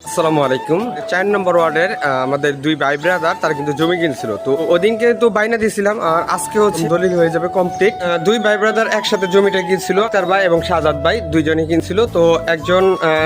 আসসালামু আলাইকুম। 4 নম্বর ওয়ার্ডের আমাদের দুই ভাই ব্রাদার তারা কিন্তু জমি কিনছিল, তো ওদিনকে তো বাইনা দিয়েছিলাম আর আজকে হচ্ছে দলিল হয়ে যাবে কমপ্লিট। দুই ভাই ব্রাদার একসাথে জমিটা কিনছিল, তার ভাই এবং শাহজাদ ভাই দুইজনই কিনছিল। তো একজন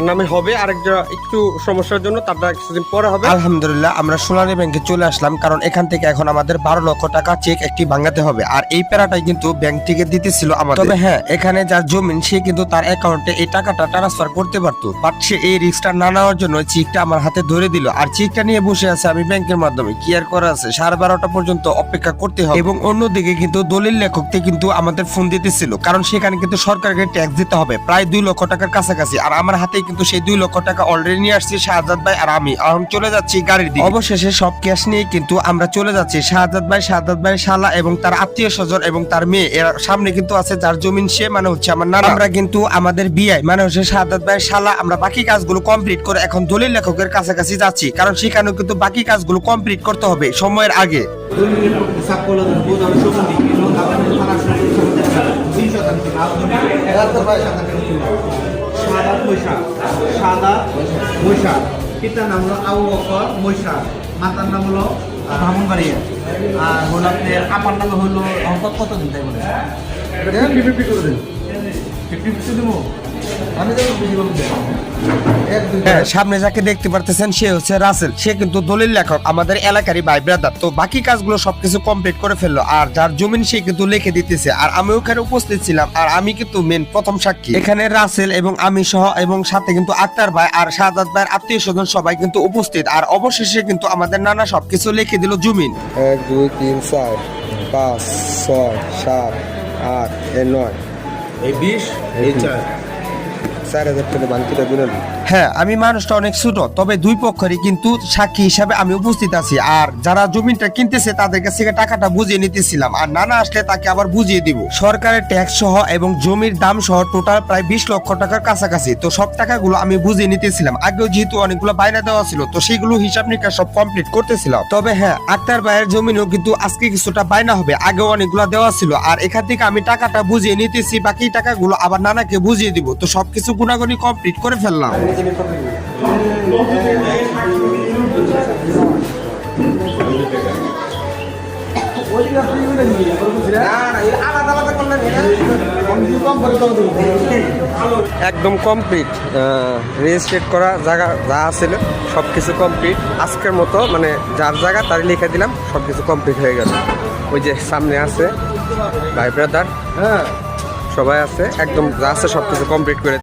নামে হবে, আরেকজন একটু সমস্যার জন্য তারটা কিছুদিন পরে হবে। আলহামদুলিল্লাহ আমরা সোনালী ব্যাংকে চলে আসলাম, কারণ এখান থেকে এখন আমাদের 12 লক্ষ টাকা চেক একটি ভাঙাতে হবে। আর এই প্যারাটাই কিন্তু ব্যাংক থেকে দিতেছিল আমাদের। তবে হ্যাঁ, এখানে যার জমিন সে কিন্তু তার অ্যাকাউন্টে এই টাকাটা ট্রান্সফার করতে পারতো, বাট সে এই রিস্কটা না নেওয়ার জন্য চেকটা আমার হাতে ধরে দিল। আর চেকটা নিয়ে বসে আছে আমি ব্যাংকের মাধ্যমে। কি আর করা আছে, 12:30 পর্যন্ত অপেক্ষা করতে হবে। এবং অন্যদিকে কিন্তু দলিল লেখককে কিন্তু আমাদের ফোন দিতেছিল, কারণ সেখানে কিন্তু সরকারকে ট্যাক্স দিতে হবে প্রায় 2 লক্ষ টাকার কাছাকাছি। আর আমার হাতে কিন্তু সেই 2 লক্ষ টাকা অলরেডি নিয়ে আসছি শাহজাদ ভাই আর আমি। এখন চলে যাচ্ছি গাড়ির দিকে। অবশেষে সব ক্যাশ নিয়ে কিন্তু আমরা চলে যাচ্ছি। শাহজাদ ভাই শালা এবং তার আত্মীয় স্বজন এবং তার মেয়ে, এর সামনে কিন্তু আছে যার জমিন সে মানে হচ্ছে আমার নানা। আমরা কিন্তু আমাদের বিয়ে মানে হচ্ছে শাহজাদ ভাই শালা, আমরা বাকি কাজগুলো কমপ্লিট করে এখন দলিল লেখকের কাছাকাছি যাচ্ছি, কারণ সেখানেও কিন্তু বাকি কাজগুলো কমপ্লিট করতে হবে সময়ের আগে। পিতার নাম হলো আবু বকর মৈশা, মাতার নাম হলো ব্রাহ্মণবাড়িয়া, আর হলো আপনার আপার নাম হলো অঙ্কত। কত দিন তাই বলে 50-50 করে দেন। 50-50 দেবো আমি তো বুঝি বলতে। হ্যাঁ, সামনে যাকে দেখতে পারতেছেন সে হচ্ছে রাসেল। সে কিন্তু দলিল লেখক, আমাদের এলাকারই ভাই ব্রাদার। তো বাকি কাজগুলো সবকিছু কমপ্লিট করে ফেললো, আর যার জমিন সে কিন্তু লিখে দিতেছে। আর আমি ওখানে উপস্থিত ছিলাম, আর আমি কিন্তু মেন প্রথম সাক্ষী। এখানে রাসেল এবং আমি সহ এবং সাথে কিন্তু আক্তার ভাই আর শাহজাদ ভাইয়ের আত্মীয় স্বজন সবাই কিন্তু উপস্থিত। আর অবশেষে কিন্তু আমাদের নানা সবকিছু লিখে দিল জমিন। 1 2 3 4 5 6 7 8 9 এই 20 এই 4,000 টাকা বাংকিটা দিলেন। হ্যাঁ, আমি মানুষটা অনেক ছোট, তবে দুই পক্ষেরই কিন্তু সাক্ষী হিসাবে আমি উপস্থিত আছি। আর যারা জমিটা কিনতেছে তাদের কাছ থেকে টাকাটা বুঝিয়ে নিতেছিলাম, আর নানা আসলে তাকে আবার বুঝিয়ে দিব। সরকারের ট্যাক্স সহ এবং জমির দাম সহ টোটাল প্রায় 20 লক্ষ টাকার কাছাকাছি। তো সব টাকাগুলো আমি বুঝিয়ে নিতেছিলাম। আগেও যেহেতু অনেকগুলো বায়না দেওয়া ছিল, তো সেগুলো হিসাব নিকাশ সব কমপ্লিট করতেছিলাম। তবে হ্যাঁ, আক্তার ভাইয়ের জমিনও কিন্তু আজকে কিছুটা বায়না হবে, আগেও অনেকগুলো দেওয়া ছিল। আর এখান থেকে আমি টাকাটা বুঝিয়ে নিতেছি, বাকি টাকাগুলো আবার নানাকে বুঝিয়ে দিব। তো সবকিছু গুনাগুনি কমপ্লিট করে ফেললাম। একদম কমপ্লিট রেজিস্ট্রেট করা জায়গা যা আছিল সবকিছু কমপ্লিট। আজকের মতো মানে যার জায়গা তার লিখে দিলাম, সবকিছু কমপ্লিট হয়ে গেল। ওই যে সামনে আছে ভাই ব্রাদার, হ্যাঁ সবাই আছে, একদম যা আছে সবকিছু কমপ্লিট করে